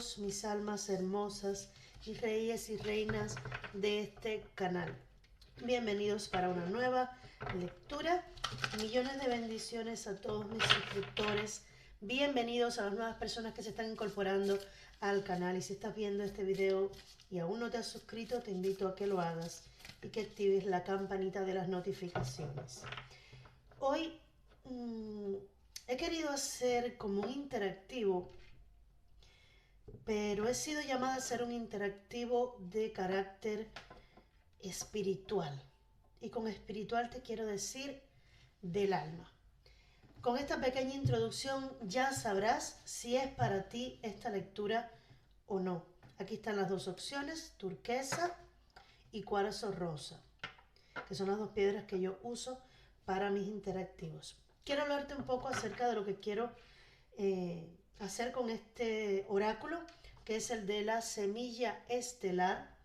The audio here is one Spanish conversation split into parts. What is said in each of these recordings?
todos mis almas hermosas y reyes y reinas de este canal. Bienvenidos para una nueva lectura. Millones de bendiciones a todos mis suscriptores. Bienvenidos a las nuevas personas que se están incorporando al canal. Y si estás viendo este video y aún no te has suscrito, te invito a que lo hagas y que actives la campanita de las notificaciones. Hoy he querido hacer como un interactivo, pero he sido llamada a hacer un interactivo de carácter espiritual. Y con espiritual te quiero decir del alma. Con esta pequeña introducción ya sabrás si es para ti esta lectura o no. Aquí están las dos opciones, turquesa y cuarzo rosa, que son las dos piedras que yo uso para mis interactivos. Quiero hablarte un poco acerca de lo que quiero hacer con este oráculo, que es el de la semilla estelar.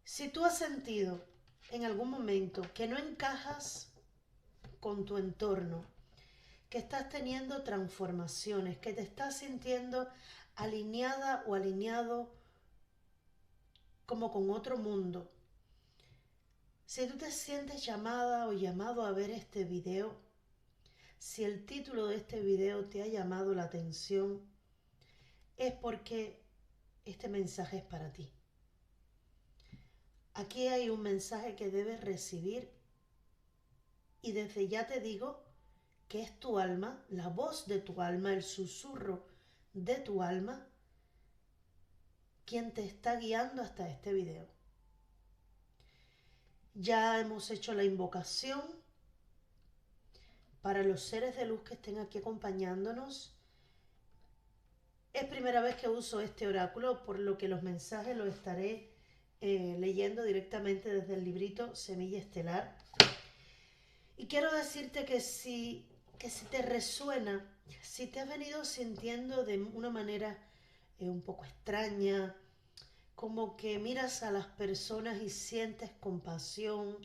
Si tú has sentido en algún momento que no encajas con tu entorno, que estás teniendo transformaciones, que te estás sintiendo alineada o alineado como con otro mundo, si tú te sientes llamada o llamado a ver este video, si el título de este video te ha llamado la atención, es porque este mensaje es para ti. Aquí hay un mensaje que debes recibir y desde ya te digo que es tu alma, la voz de tu alma, el susurro de tu alma, quien te está guiando hasta este video. Ya hemos hecho la invocación para los seres de luz que estén aquí acompañándonos. Es primera vez que uso este oráculo, por lo que los mensajes los estaré leyendo directamente desde el librito Semilla Estelar. Y quiero decirte que si te resuena, si te has venido sintiendo de una manera un poco extraña, como que miras a las personas y sientes compasión,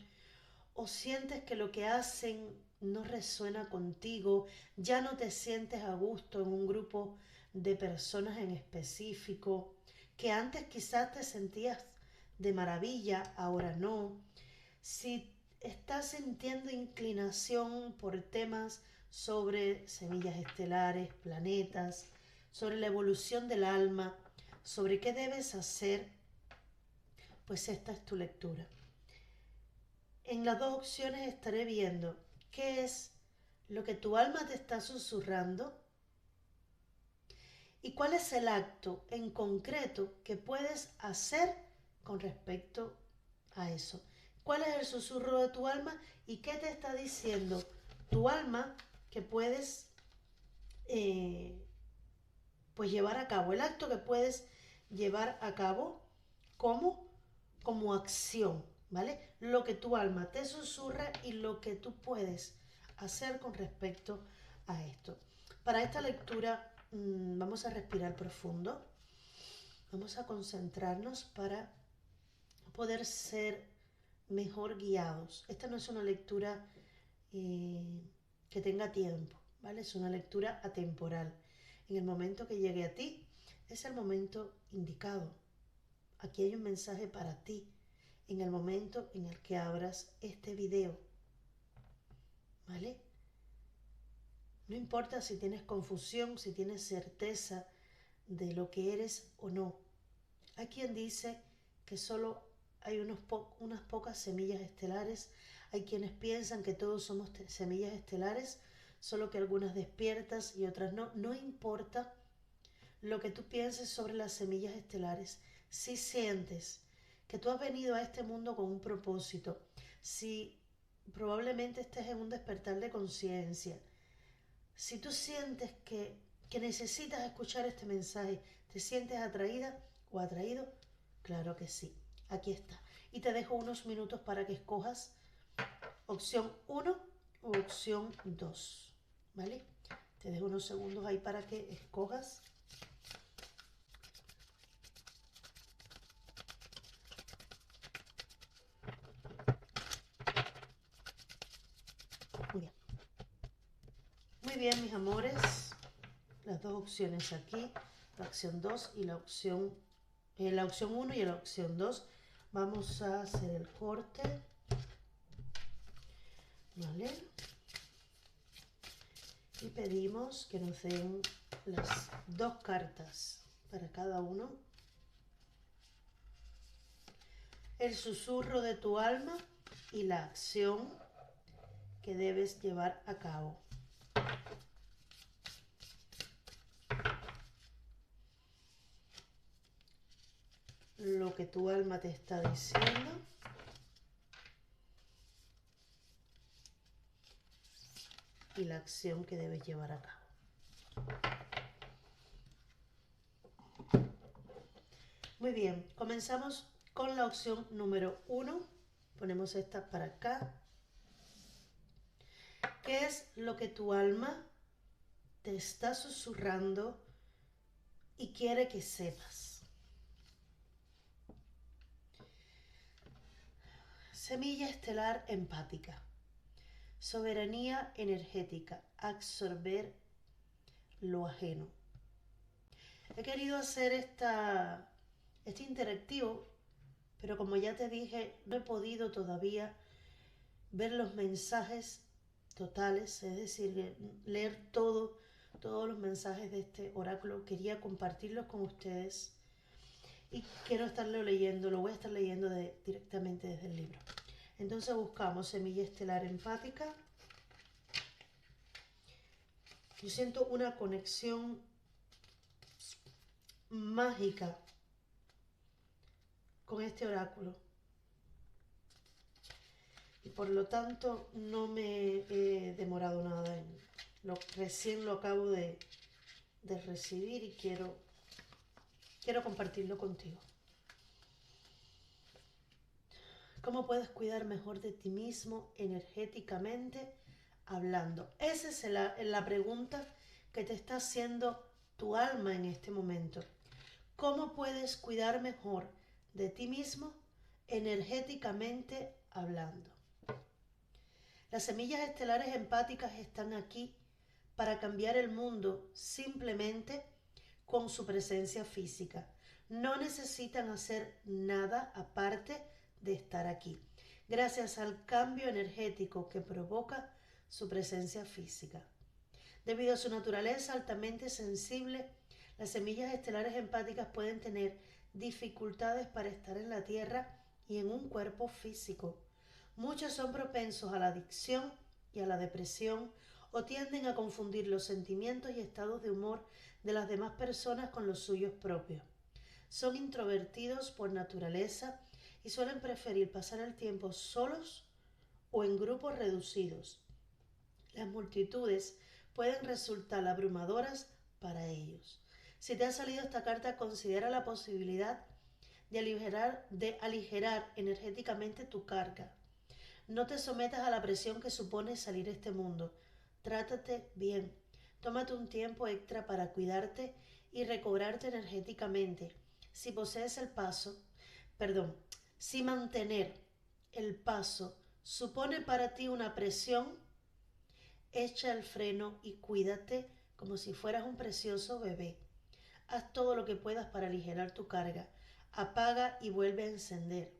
o sientes que lo que hacen no resuena contigo, ya no te sientes a gusto en un grupo de personas en específico, que antes quizás te sentías de maravilla, ahora no. Si estás sintiendo inclinación por temas sobre semillas estelares, planetas, sobre la evolución del alma, sobre qué debes hacer, pues esta es tu lectura. En las dos opciones estaré viendo qué es lo que tu alma te está susurrando y cuál es el acto en concreto que puedes hacer con respecto a eso. ¿Cuál es el susurro de tu alma y qué te está diciendo tu alma que puedes pues llevar a cabo? El acto que puedes llevar a cabo como acción, ¿vale? Lo que tu alma te susurra y lo que tú puedes hacer con respecto a esto. Para esta lectura vamos a respirar profundo. Vamos a concentrarnos para poder ser mejor guiados. Esta no es una lectura que tenga tiempo, ¿vale? Es una lectura atemporal. En el momento que llegue a ti, es el momento indicado. Aquí hay un mensaje para ti en el momento en el que abras este video, ¿vale? No importa si tienes confusión, si tienes certeza de lo que eres o no. Hay quien dice que solo hay unas pocas semillas estelares. Hay quienes piensan que todos somos semillas estelares, solo que algunas despiertas y otras no. No importa lo que tú pienses sobre las semillas estelares. Si sientes que tú has venido a este mundo con un propósito, si probablemente estés en un despertar de conciencia, si tú sientes que necesitas escuchar este mensaje, ¿te sientes atraída o atraído? Claro que sí, aquí está. Y te dejo unos minutos para que escojas opción 1 o opción 2, ¿vale? Te dejo unos segundos ahí para que escojas. Muy bien. Muy bien, mis amores. Las dos opciones aquí. la opción 2 y la opción 1 y la opción 2. Vamos a hacer el corte, ¿vale? Y pedimos que nos den las 2 cartas para cada uno. El susurro de tu alma y la acción que debes llevar a cabo. Lo que tu alma te está diciendo. Y la acción que debes llevar a cabo. Muy bien, comenzamos con la opción número 1. Ponemos esta para acá. ¿Qué es lo que tu alma te está susurrando y quiere que sepas? Semilla estelar empática. Soberanía energética. Absorber lo ajeno. He querido hacer este interactivo, pero como ya te dije, no he podido todavía ver los mensajes totales, es decir, leer todos los mensajes de este oráculo. Quería compartirlos con ustedes y quiero estarlo leyendo, lo voy a estar leyendo directamente desde el libro. Entonces buscamos semilla estelar empática. Yo siento una conexión mágica con este oráculo y por lo tanto no me he demorado nada recién lo acabo de recibir y quiero compartirlo contigo. ¿Cómo puedes cuidar mejor de ti mismo energéticamente hablando? Esa es la pregunta que te está haciendo tu alma en este momento. ¿Cómo puedes cuidar mejor de ti mismo energéticamente hablando? Las semillas estelares empáticas están aquí para cambiar el mundo simplemente con su presencia física. No necesitan hacer nada aparte de estar aquí, gracias al cambio energético que provoca su presencia física. Debido a su naturaleza altamente sensible, las semillas estelares empáticas pueden tener dificultades para estar en la Tierra y en un cuerpo físico. Muchos son propensos a la adicción y a la depresión o tienden a confundir los sentimientos y estados de humor de las demás personas con los suyos propios. Son introvertidos por naturaleza y suelen preferir pasar el tiempo solos o en grupos reducidos. Las multitudes pueden resultar abrumadoras para ellos. Si te ha salido esta carta, considera la posibilidad de aligerar energéticamente tu carga. No te sometas a la presión que supone salir a este mundo. Trátate bien. Tómate un tiempo extra para cuidarte y recobrarte energéticamente. Si mantener el paso supone para ti una presión, echa el freno y cuídate como si fueras un precioso bebé. Haz todo lo que puedas para aligerar tu carga. Apaga y vuelve a encender.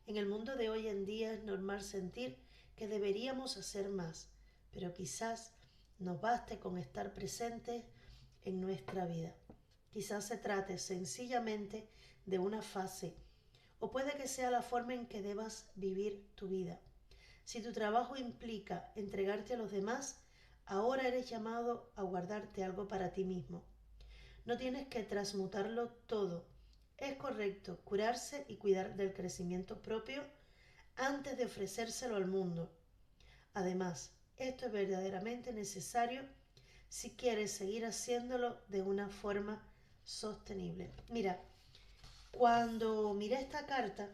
En el mundo de hoy en día es normal sentir que deberíamos hacer más, pero quizás nos baste con estar presentes en nuestra vida. Quizás se trate sencillamente de una fase, o puede que sea la forma en que debas vivir tu vida. Si tu trabajo implica entregarte a los demás, ahora eres llamado a guardarte algo para ti mismo. No tienes que transmutarlo todo. Es correcto curarse y cuidar del crecimiento propio antes de ofrecérselo al mundo. Además, esto es verdaderamente necesario si quieres seguir haciéndolo de una forma sostenible. Mira, cuando miré esta carta,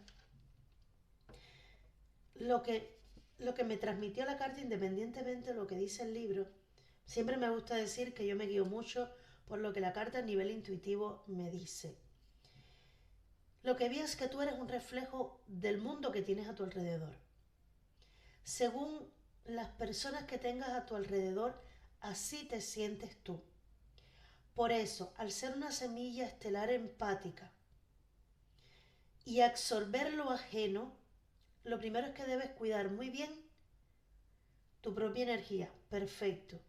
lo que me transmitió la carta, independientemente de lo que dice el libro, siempre me gusta decir que yo me guío mucho por lo que la carta a nivel intuitivo me dice. Lo que vi es que tú eres un reflejo del mundo que tienes a tu alrededor. Según las personas que tengas a tu alrededor, así te sientes tú. Por eso, al ser una semilla estelar empática y absorber lo ajeno, lo primero es que debes cuidar muy bien tu propia energía, perfecto,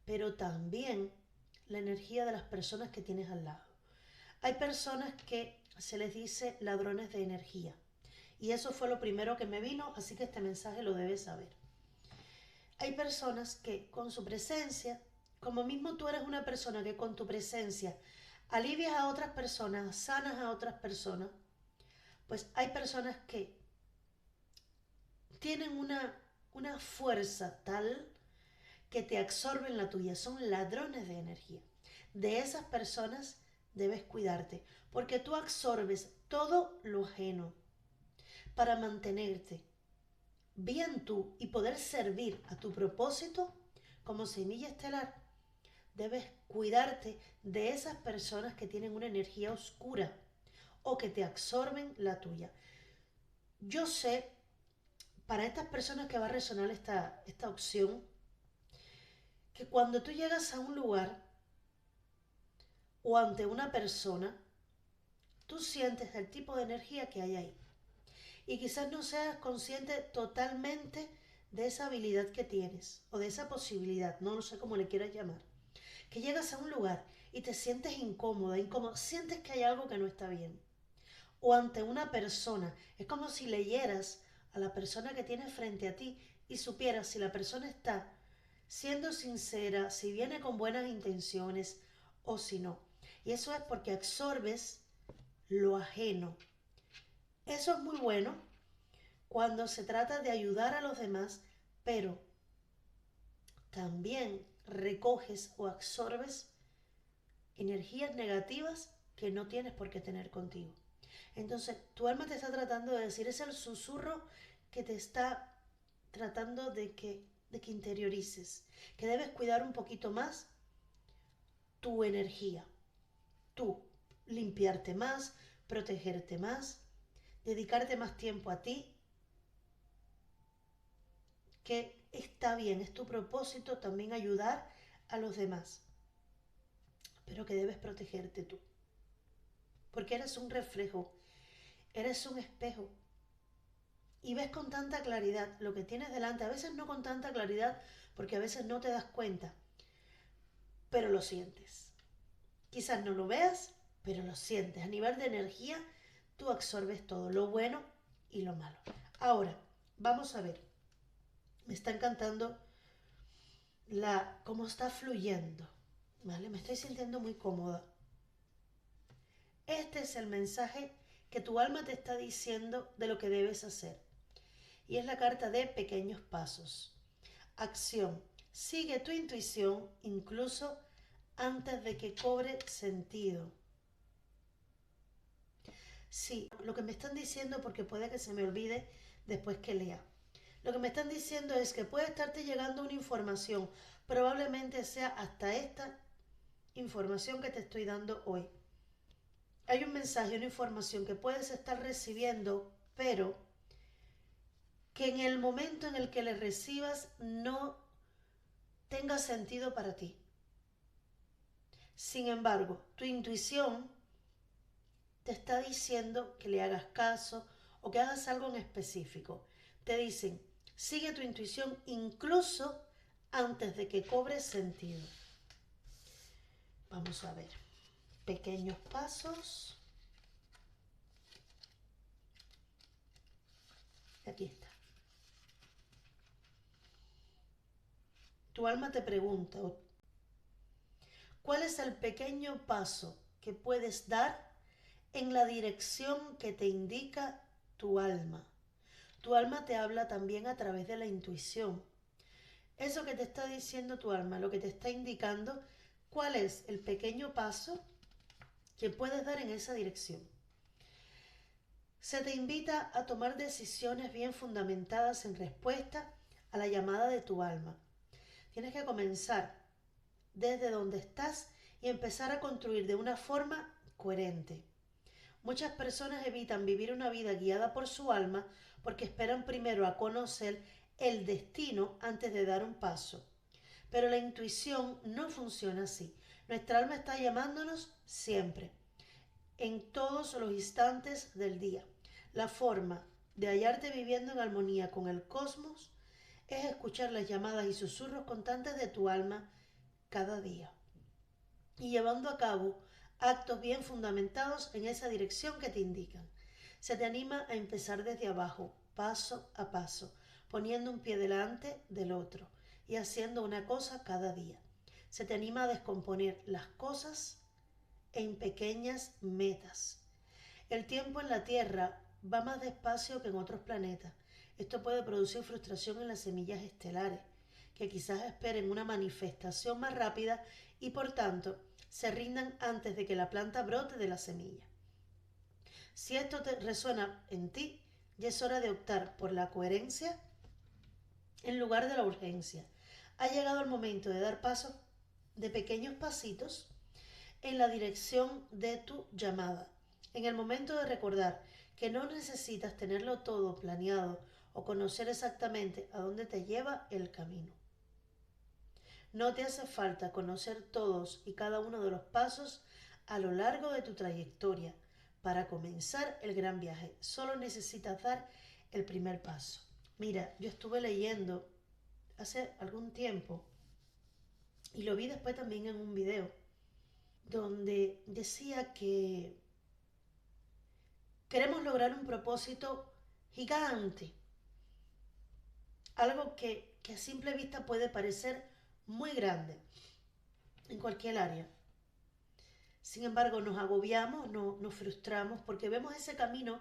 pero también la energía de las personas que tienes al lado. Hay personas que se les dice ladrones de energía y eso fue lo primero que me vino, así que este mensaje lo debes saber. Hay personas que con su presencia, como mismo tú eres una persona que con tu presencia alivias a otras personas, sanas a otras personas, pues hay personas que tienen una fuerza tal que te absorben la tuya, son ladrones de energía. De esas personas debes cuidarte, porque tú absorbes todo lo ajeno para mantenerte bien tú y poder servir a tu propósito como semilla estelar. Debes cuidarte de esas personas que tienen una energía oscura o que te absorben la tuya. Yo sé, para estas personas que va a resonar esta opción, que cuando tú llegas a un lugar o ante una persona, tú sientes el tipo de energía que hay ahí. Y quizás no seas consciente totalmente de esa habilidad que tienes o de esa posibilidad, no sé cómo le quieras llamar. Que llegas a un lugar y te sientes incómoda, incómodo, sientes que hay algo que no está bien. O ante una persona, es como si leyeras a la persona que tienes frente a ti y supieras si la persona está siendo sincera, si viene con buenas intenciones o si no. Y eso es porque absorbes lo ajeno. Eso es muy bueno cuando se trata de ayudar a los demás, pero también recoges o absorbes energías negativas que no tienes por qué tener contigo. Entonces, tu alma te está tratando de decir, es el susurro que te está tratando de que interiorices, que debes cuidar un poquito más tu energía, tú limpiarte más, protegerte más, dedicarte más tiempo a ti, que está bien, es tu propósito también ayudar a los demás, pero que debes protegerte tú, porque eres un reflejo, eres un espejo y ves con tanta claridad lo que tienes delante, a veces no con tanta claridad porque a veces no te das cuenta, pero lo sientes. Quizás no lo veas, pero lo sientes. A nivel de energía, tú absorbes todo, lo bueno y lo malo. Ahora, vamos a ver. Me está encantando cómo está fluyendo, ¿vale? Me estoy sintiendo muy cómoda. Este es el mensaje que tu alma te está diciendo de lo que debes hacer. Y es la carta de pequeños pasos. Acción. Sigue tu intuición incluso antes de que cobre sentido. Sí, lo que me están diciendo, porque puede que se me olvide después que lea. Lo que me están diciendo es que puede estarte llegando una información, probablemente sea hasta esta información que te estoy dando hoy. Hay un mensaje, una información que puedes estar recibiendo, pero que en el momento en el que le recibas no tenga sentido para ti. Sin embargo, tu intuición te está diciendo que le hagas caso o que hagas algo en específico. Te dicen, sigue tu intuición incluso antes de que cobre sentido. Vamos a ver. Pequeños pasos. Aquí está. Tu alma te pregunta, ¿cuál es el pequeño paso que puedes dar en la dirección que te indica tu alma? Tu alma te habla también a través de la intuición. Eso que te está diciendo tu alma, lo que te está indicando, ¿cuál es el pequeño paso que puedes dar en esa dirección? Se te invita a tomar decisiones bien fundamentadas en respuesta a la llamada de tu alma. Tienes que comenzar desde donde estás y empezar a construir de una forma coherente. Muchas personas evitan vivir una vida guiada por su alma porque esperan primero a conocer el destino antes de dar un paso. Pero la intuición no funciona así. Nuestra alma está llamándonos siempre, en todos los instantes del día. La forma de hallarte viviendo en armonía con el cosmos es escuchar las llamadas y susurros constantes de tu alma cada día y llevando a cabo actos bien fundamentados en esa dirección que te indican. Se te anima a empezar desde abajo, paso a paso, poniendo un pie delante del otro y haciendo una cosa cada día. Se te anima a descomponer las cosas en pequeñas metas. El tiempo en la Tierra va más despacio que en otros planetas. Esto puede producir frustración en las semillas estelares, que quizás esperen una manifestación más rápida y por tanto se rindan antes de que la planta brote de la semilla. Si esto te resuena en ti, ya es hora de optar por la coherencia en lugar de la urgencia. Ha llegado el momento de dar pasos de pequeños pasitos en la dirección de tu llamada. En el momento de recordar que no necesitas tenerlo todo planeado o conocer exactamente a dónde te lleva el camino. No te hace falta conocer todos y cada uno de los pasos a lo largo de tu trayectoria para comenzar el gran viaje. Solo necesitas dar el primer paso. Mira, yo estuve leyendo hace algún tiempo y lo vi después también en un video donde decía que queremos lograr un propósito gigante, algo que a simple vista puede parecer muy grande en cualquier área. Sin embargo, nos agobiamos, nos frustramos porque vemos ese camino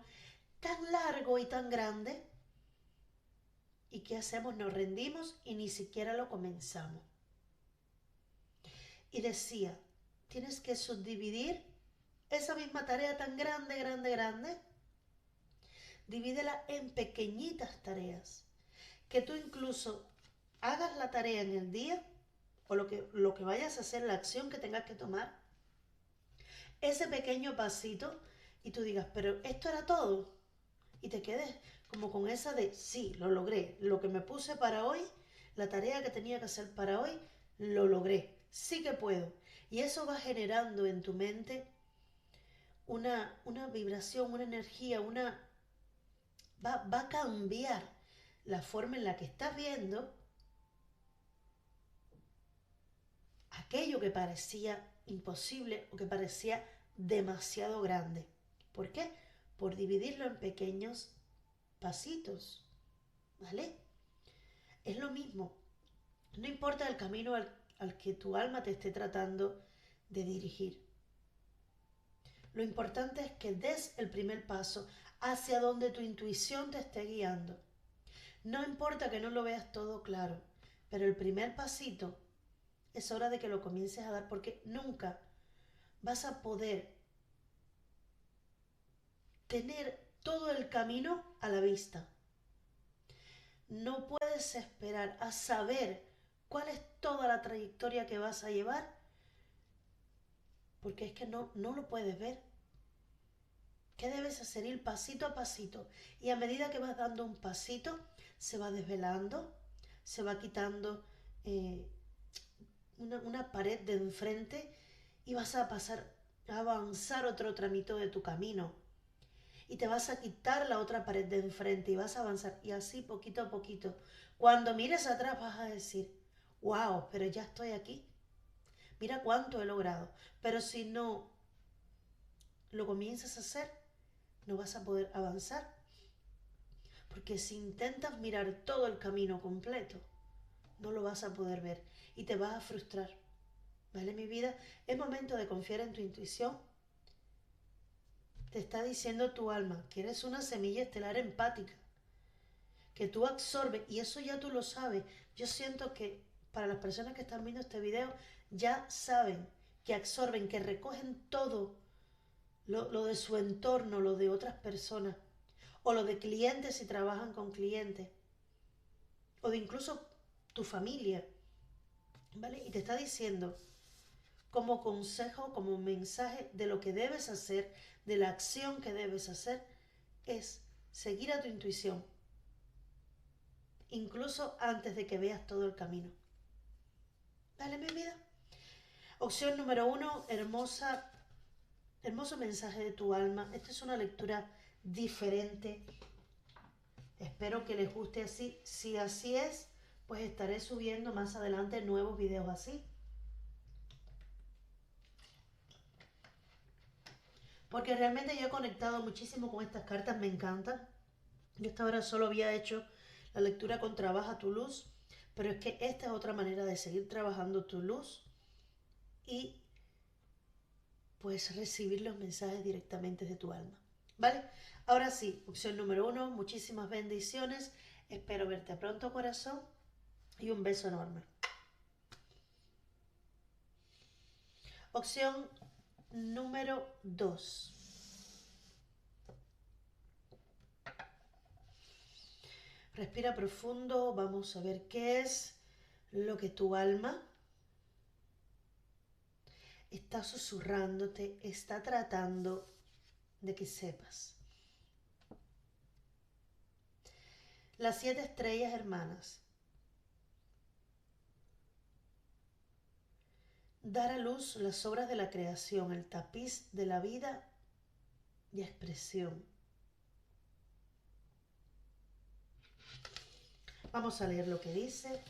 tan largo y tan grande y ¿qué hacemos? Nos rendimos y ni siquiera lo comenzamos. Y decía, tienes que subdividir esa misma tarea tan grande, grande, grande. Divídela en pequeñitas tareas. Que tú incluso hagas la tarea en el día o lo que vayas a hacer, la acción que tengas que tomar, ese pequeño pasito y tú digas, pero esto era todo. Y te quedes como con esa de, sí, lo logré. Lo que me puse para hoy, la tarea que tenía que hacer para hoy, lo logré. Sí que puedo. Y eso va generando en tu mente una vibración, una energía, va a cambiar la forma en la que estás viendo aquello que parecía imposible o que parecía demasiado grande. ¿Por qué? Por dividirlo en pequeños pasitos, ¿vale? Es lo mismo. No importa el camino al que tu alma te esté tratando de dirigir. Lo importante es que des el primer paso hacia donde tu intuición te esté guiando. No importa que no lo veas todo claro, pero el primer pasito es hora de que lo comiences a dar porque nunca vas a poder tener todo el camino a la vista. No puedes esperar a saber cuál es toda la trayectoria que vas a llevar porque es que no lo puedes ver. ¿Qué debes hacer? Ir pasito a pasito y a medida que vas dando un pasito se va desvelando, se va quitando una pared de enfrente y vas a pasar a avanzar otro tramito de tu camino y te vas a quitar la otra pared de enfrente y vas a avanzar y así poquito a poquito. Cuando mires atrás vas a decir, wow, pero ya estoy aquí. Mira cuánto he logrado. Pero si no lo comienzas a hacer, no vas a poder avanzar. Porque si intentas mirar todo el camino completo, no lo vas a poder ver y te vas a frustrar. ¿Vale, mi vida? Es momento de confiar en tu intuición. Te está diciendo tu alma que eres una semilla estelar empática, que tú absorbes, y eso ya tú lo sabes. Yo siento que para las personas que están viendo este video, ya saben que absorben, que recogen todo lo de su entorno, lo de otras personas, o lo de clientes si trabajan con clientes, o de incluso tu familia, ¿vale? Y te está diciendo como consejo, como mensaje de lo que debes hacer, de la acción que debes hacer, es seguir a tu intuición, incluso antes de que veas todo el camino. ¿Vale, mi vida? Opción número 1, hermoso mensaje de tu alma. Esta es una lectura diferente. Espero que les guste así. Si así es, pues estaré subiendo más adelante nuevos videos así. Porque realmente yo he conectado muchísimo con estas cartas, me encantan. Yo hasta ahora solo había hecho la lectura con Trabaja tu luz, pero es que esta es otra manera de seguir trabajando tu luz y pues recibir los mensajes directamente de tu alma. ¿Vale? Ahora sí, opción número 1, muchísimas bendiciones. Espero verte pronto, corazón, y un beso enorme. Opción número 2. Respira profundo, vamos a ver qué es lo que tu alma está susurrándote, está tratando de que sepas. Las 7 estrellas hermanas. Dar a luz las obras de la creación, el tapiz de la vida y expresión. Vamos a leer lo que dice.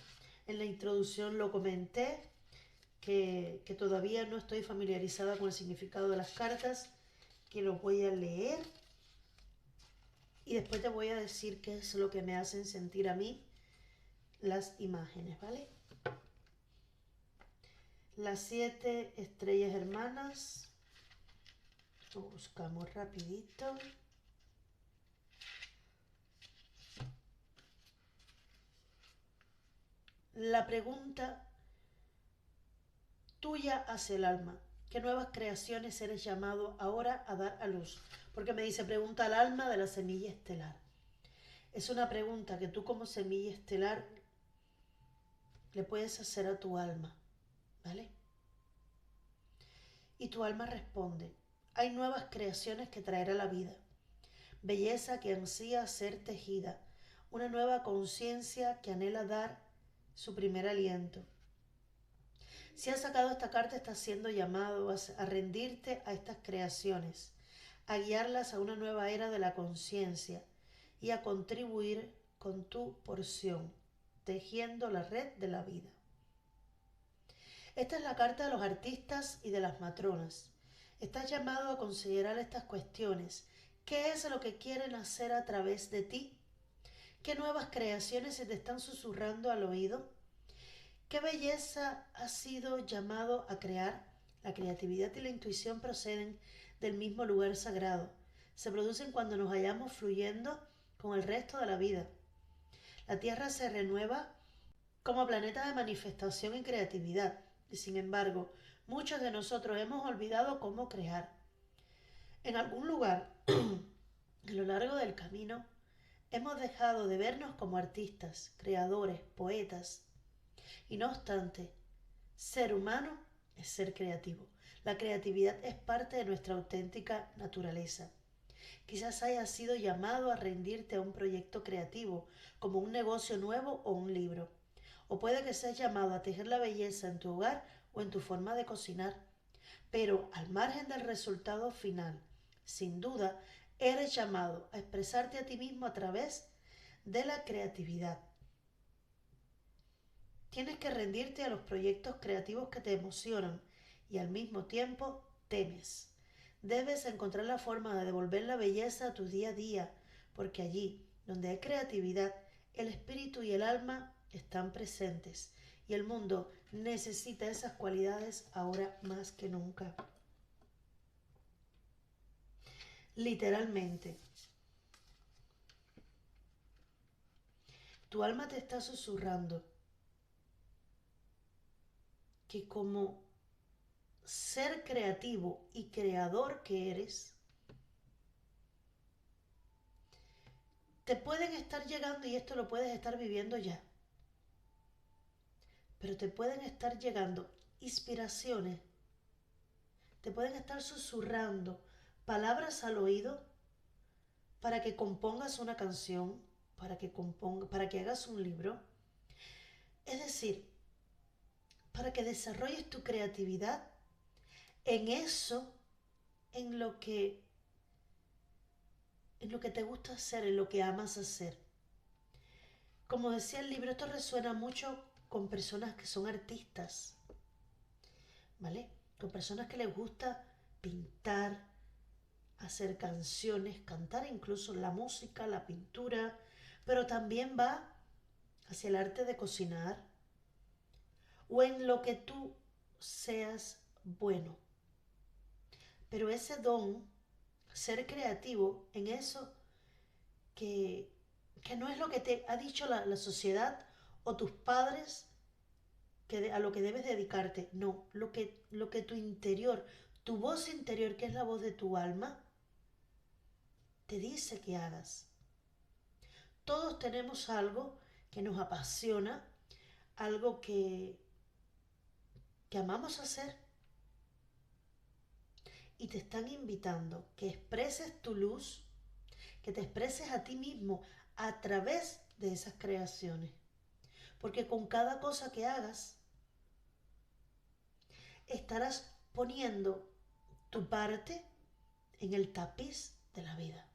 En la introducción lo comenté, que todavía no estoy familiarizada con el significado de las cartas, que lo voy a leer y después te voy a decir qué es lo que me hacen sentir a mí las imágenes, ¿vale? Las 7 estrellas hermanas. Lo buscamos rapidito. La pregunta tuya hacia el alma. ¿Qué nuevas creaciones eres llamado ahora a dar a luz? Porque me dice, pregunta al alma de la semilla estelar. Es una pregunta que tú como semilla estelar le puedes hacer a tu alma, ¿vale? Y tu alma responde, hay nuevas creaciones que traerá la vida, belleza que ansía ser tejida, una nueva conciencia que anhela dar su primer aliento. Si has sacado esta carta, estás siendo llamado a rendirte a estas creaciones, a guiarlas a una nueva era de la conciencia y a contribuir con tu porción, tejiendo la red de la vida. Esta es la carta de los artistas y de las matronas. Estás llamado a considerar estas cuestiones. ¿Qué es lo que quieren hacer a través de ti? ¿Qué nuevas creaciones se te están susurrando al oído? ¿Qué belleza has sido llamado a crear? La creatividad y la intuición proceden del mismo lugar sagrado. Se producen cuando nos hallamos fluyendo con el resto de la vida. La Tierra se renueva como planeta de manifestación y creatividad. Y sin embargo, muchos de nosotros hemos olvidado cómo crear. En algún lugar, a lo largo del camino, hemos dejado de vernos como artistas, creadores, poetas. Y no obstante, ser humano es ser creativo. La creatividad es parte de nuestra auténtica naturaleza. Quizás hayas sido llamado a rendirte a un proyecto creativo, como un negocio nuevo o un libro. O puede que seas llamado a tejer la belleza en tu hogar o en tu forma de cocinar. Pero al margen del resultado final, sin duda, eres llamado a expresarte a ti mismo a través de la creatividad. Tienes que rendirte a los proyectos creativos que te emocionan y al mismo tiempo temes. Debes encontrar la forma de devolver la belleza a tu día a día, porque allí, donde hay creatividad, el espíritu y el alma están presentes y el mundo necesita esas cualidades ahora más que nunca. Literalmente, tu alma te está susurrando que como ser creativo y creador que eres, te pueden estar llegando, y esto lo puedes estar viviendo ya, pero te pueden estar llegando inspiraciones, te pueden estar susurrando palabras al oído para que compongas una canción, para que hagas un libro. Es decir, para que desarrolles tu creatividad en eso, en lo que te gusta hacer, en lo que amas hacer. Como decía el libro, esto resuena mucho con personas que son artistas, ¿vale? Con personas que les gusta pintar, hacer canciones, cantar incluso la música, la pintura, pero también va hacia el arte de cocinar o en lo que tú seas bueno. Pero ese don, ser creativo en eso que no es lo que te ha dicho la sociedad o tus padres a lo que debes dedicarte. No, lo que tu interior, tu voz interior, que es la voz de tu alma, te dice que hagas. Todos tenemos algo que nos apasiona, algo que amamos hacer, y te están invitando que expreses tu luz, que te expreses a ti mismo a través de esas creaciones. Porque con cada cosa que hagas, estarás poniendo tu parte en el tapiz de la vida.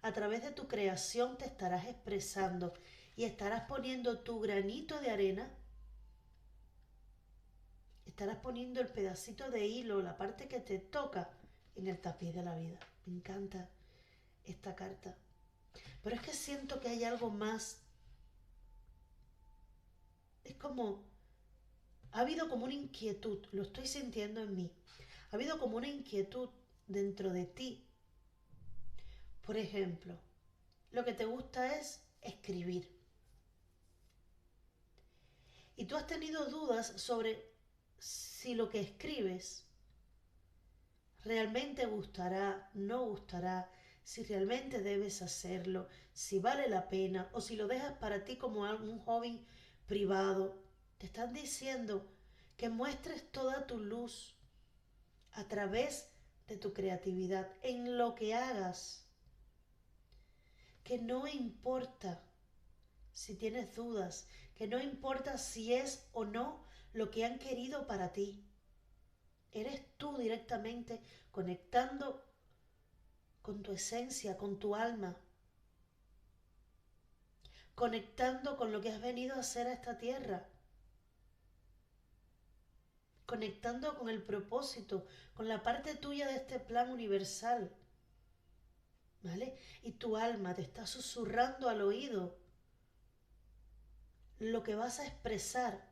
A través de tu creación te estarás expresando y estarás poniendo tu granito de arena, estarás poniendo el pedacito de hilo, la parte que te toca en el tapiz de la vida. Me encanta esta carta. Pero es que siento que hay algo más. Es como, ha habido como una inquietud, lo estoy sintiendo en mí. Ha habido como una inquietud dentro de ti. Por ejemplo, lo que te gusta es escribir. Y tú has tenido dudas sobre si lo que escribes realmente gustará, no gustará, si realmente debes hacerlo, si vale la pena o si lo dejas para ti como un hobby privado. Te están diciendo que muestres toda tu luz a través de tu creatividad en lo que hagas. Que no importa si tienes dudas, que no importa si es o no lo que han querido para ti. Eres tú directamente conectando con tu esencia, con tu alma, conectando con lo que has venido a hacer a esta tierra, conectando con el propósito, con la parte tuya de este plan universal, ¿vale? Y tu alma te está susurrando al oído lo que vas a expresar.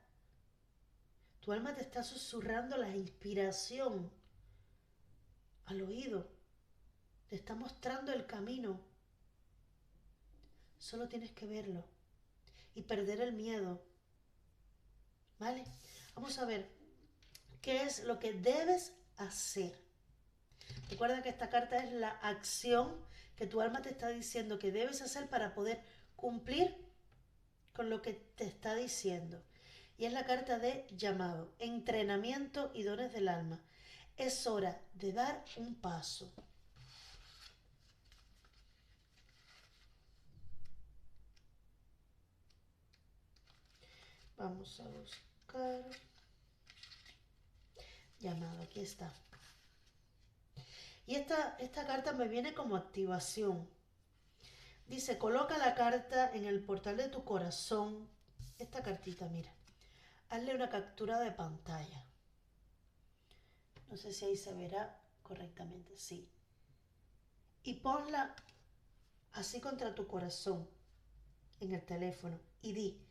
Tu alma te está susurrando la inspiración al oído. Te está mostrando el camino. Solo tienes que verlo y perder el miedo. ¿Vale? Vamos a ver qué es lo que debes hacer. Recuerda que esta carta es la acción que tu alma te está diciendo que debes hacer para poder cumplir con lo que te está diciendo. Y es la carta de llamado, entrenamiento y dones del alma. Es hora de dar un paso. Vamos a buscar. Llamado, aquí está. Y esta carta me viene como activación. Dice, coloca la carta en el portal de tu corazón. Esta cartita, mira. Hazle una captura de pantalla. No sé si ahí se verá correctamente, sí. Y ponla así contra tu corazón, en el teléfono. Y di,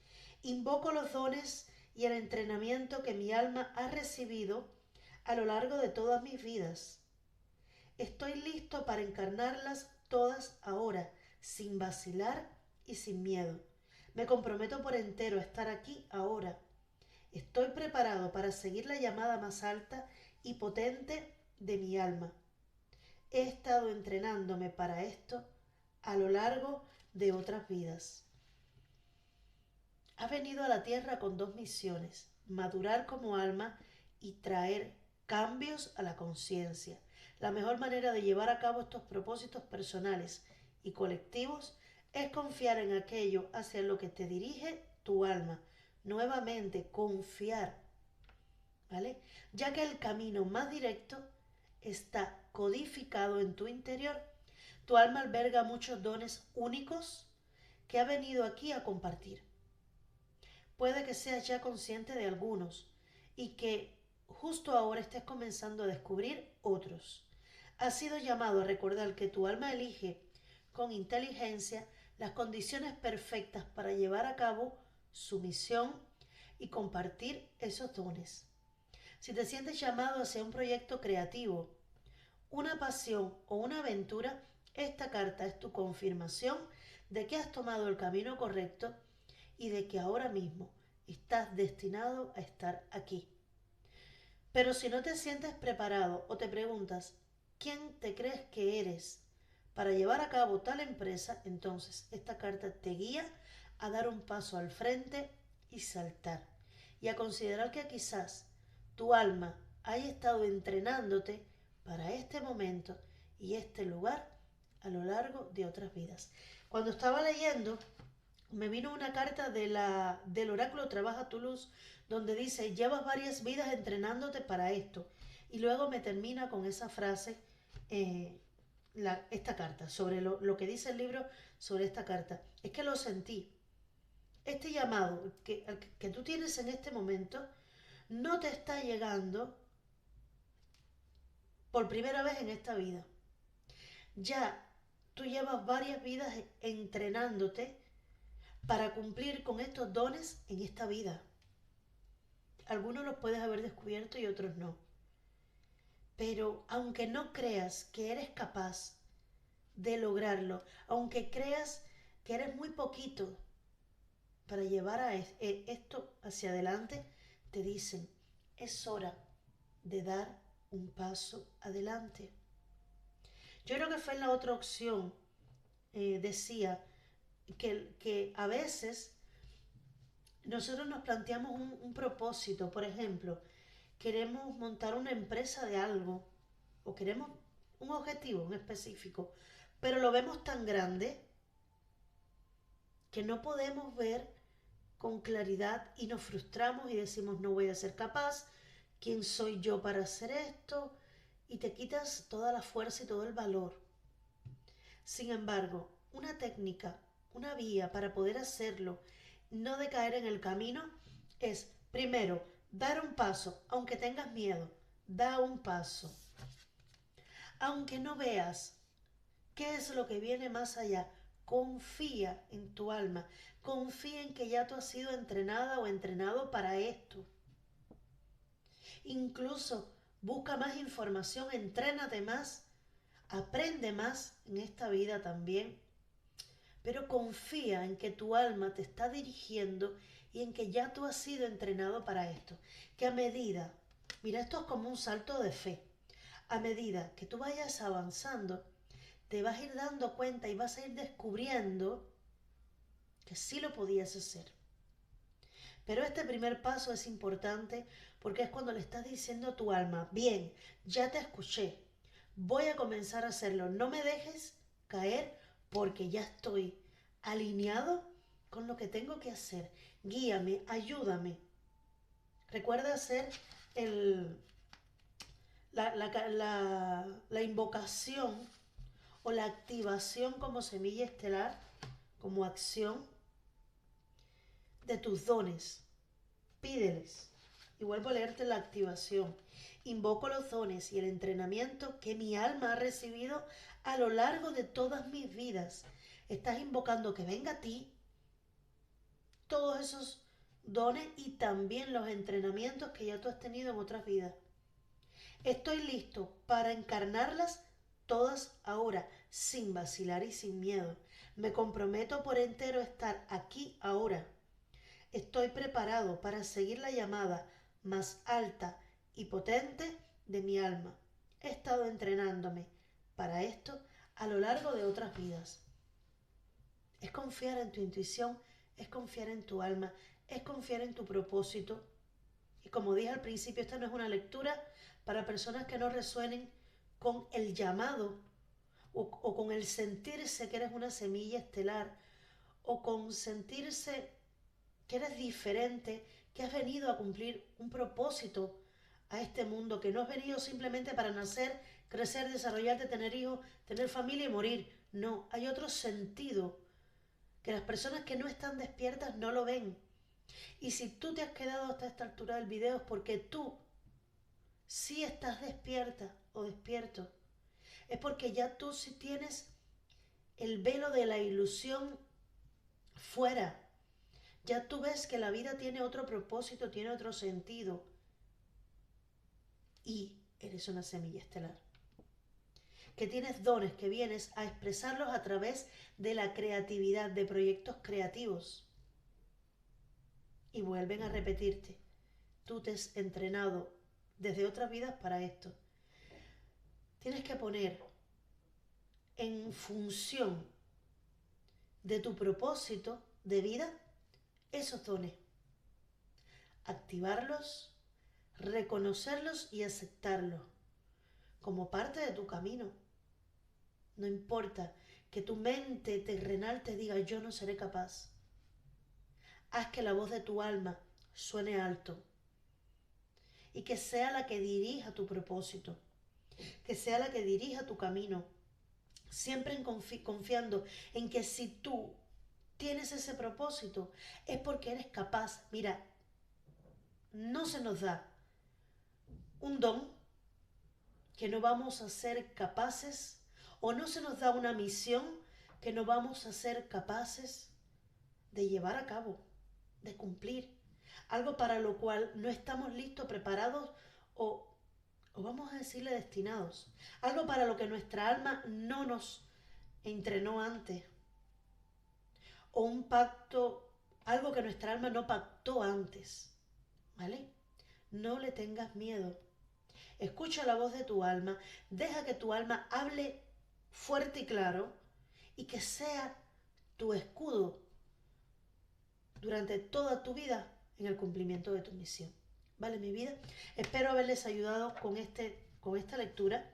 invoco los dones y el entrenamiento que mi alma ha recibido a lo largo de todas mis vidas. Estoy listo para encarnarlas todas ahora, sin vacilar y sin miedo. Me comprometo por entero a estar aquí ahora. Estoy preparado para seguir la llamada más alta y potente de mi alma. He estado entrenándome para esto a lo largo de otras vidas. Has venido a la tierra con dos misiones: madurar como alma y traer cambios a la conciencia. La mejor manera de llevar a cabo estos propósitos personales y colectivos es confiar en aquello hacia lo que te dirige tu alma, nuevamente, confiar, ¿vale? Ya que el camino más directo está codificado en tu interior. Tu alma alberga muchos dones únicos que ha venido aquí a compartir. Puede que seas ya consciente de algunos y que justo ahora estés comenzando a descubrir otros. Has sido llamado a recordar que tu alma elige con inteligencia las condiciones perfectas para llevar a cabo su misión y compartir esos dones. Si te sientes llamado hacia un proyecto creativo, una pasión o una aventura, esta carta es tu confirmación de que has tomado el camino correcto y de que ahora mismo estás destinado a estar aquí. Pero si no te sientes preparado o te preguntas quién te crees que eres para llevar a cabo tal empresa, entonces esta carta te guía a dar un paso al frente y saltar. Y a considerar que quizás tu alma haya estado entrenándote para este momento y este lugar a lo largo de otras vidas. Cuando estaba leyendo, me vino una carta del oráculo Trabaja tu Luz, donde dice, llevas varias vidas entrenándote para esto. Y luego me termina con esa frase, esta carta, sobre lo que dice el libro sobre esta carta. Es que lo sentí. Este llamado que tú tienes en este momento no te está llegando por primera vez en esta vida. Ya tú llevas varias vidas entrenándote para cumplir con estos dones en esta vida. Algunos los puedes haber descubierto y otros no. Pero aunque no creas que eres capaz de lograrlo, aunque creas que eres muy poquito para llevar esto hacia adelante, te dicen, es hora de dar un paso adelante. Yo creo que fue en la otra opción, decía que a veces nosotros nos planteamos un propósito. Por ejemplo, queremos montar una empresa de algo o queremos un objetivo en específico, pero lo vemos tan grande que no podemos ver con claridad y nos frustramos y decimos no voy a ser capaz, ¿quién soy yo para hacer esto? Y te quitas toda la fuerza y todo el valor. Sin embargo, una técnica, una vía para poder hacerlo, no de caer en el camino, es primero dar un paso, aunque tengas miedo, da un paso. Aunque no veas qué es lo que viene más allá, confía en tu alma, confía en que ya tú has sido entrenada o entrenado para esto. Incluso busca más información, entrénate más, aprende más en esta vida también, pero confía en que tu alma te está dirigiendo y en que ya tú has sido entrenado para esto. Que a medida, mira, esto es como un salto de fe, a medida que tú vayas avanzando, te vas a ir dando cuenta y vas a ir descubriendo que sí lo podías hacer. Pero este primer paso es importante porque es cuando le estás diciendo a tu alma, bien, ya te escuché, voy a comenzar a hacerlo, no me dejes caer porque ya estoy alineado con lo que tengo que hacer. Guíame, ayúdame. Recuerda hacer la invocación o la activación como semilla estelar, como acción de tus dones. Pídeles. Y vuelvo a leerte la activación. Invoco los dones y el entrenamiento que mi alma ha recibido a lo largo de todas mis vidas. Estás invocando que venga a ti todos esos dones y también los entrenamientos que ya tú has tenido en otras vidas. Estoy listo para encarnarlas todas ahora, sin vacilar y sin miedo. Me comprometo por entero a estar aquí ahora. Estoy preparado para seguir la llamada más alta y potente de mi alma. He estado entrenándome para esto a lo largo de otras vidas. Es confiar en tu intuición, es confiar en tu alma, es confiar en tu propósito. Y como dije al principio, esta no es una lectura para personas que no resuenen con el llamado o con el sentirse que eres una semilla estelar o con sentirse que eres diferente, que has venido a cumplir un propósito a este mundo, que no has venido simplemente para nacer, crecer, desarrollarte, tener hijos, tener familia y morir. No, hay otro sentido que las personas que no están despiertas no lo ven. Y si tú te has quedado hasta esta altura del video es porque tú sí estás despierta o despierto. Es porque ya tú sí tienes el velo de la ilusión fuera. Ya tú ves que la vida tiene otro propósito, tiene otro sentido. Y eres una semilla estelar. Que tienes dones, que vienes a expresarlos a través de la creatividad, de proyectos creativos. Y vuelven a repetirte. Tú te has entrenado desde otras vidas para esto. Tienes que poner en función de tu propósito de vida esos dones. Activarlos, reconocerlos y aceptarlos como parte de tu camino. No importa que tu mente terrenal te diga yo no seré capaz. Haz que la voz de tu alma suene alto y que sea la que dirija tu propósito, que sea la que dirija tu camino, siempre confiando en que si tú tienes ese propósito es porque eres capaz. Mira, no se nos da un don que no vamos a ser capaces, o no se nos da una misión que no vamos a ser capaces de llevar a cabo, de cumplir. Algo para lo cual no estamos listos, preparados o vamos a decirle destinados. Algo para lo que nuestra alma no nos entrenó antes. O un pacto, algo que nuestra alma no pactó antes. ¿Vale? No le tengas miedo. Escucha la voz de tu alma, deja que tu alma hable fuerte y claro y que sea tu escudo durante toda tu vida en el cumplimiento de tu misión. ¿Vale, mi vida? Espero haberles ayudado con esta lectura.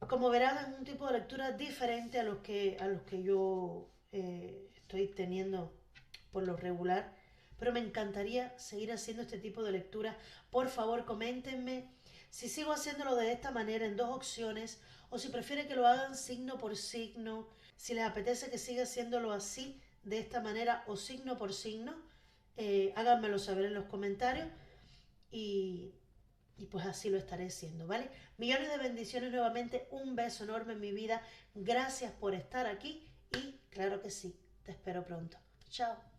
Como verán, es un tipo de lectura diferente a los que yo estoy teniendo por lo regular, pero me encantaría seguir haciendo este tipo de lecturas. Por favor, coméntenme si sigo haciéndolo de esta manera en dos opciones o si prefieren que lo hagan signo por signo, si les apetece que siga haciéndolo así, de esta manera o signo por signo. Háganmelo saber en los comentarios y pues así lo estaré haciendo, ¿vale? Millones de bendiciones nuevamente, un beso enorme en mi vida, gracias por estar aquí y claro que sí, te espero pronto. Chao.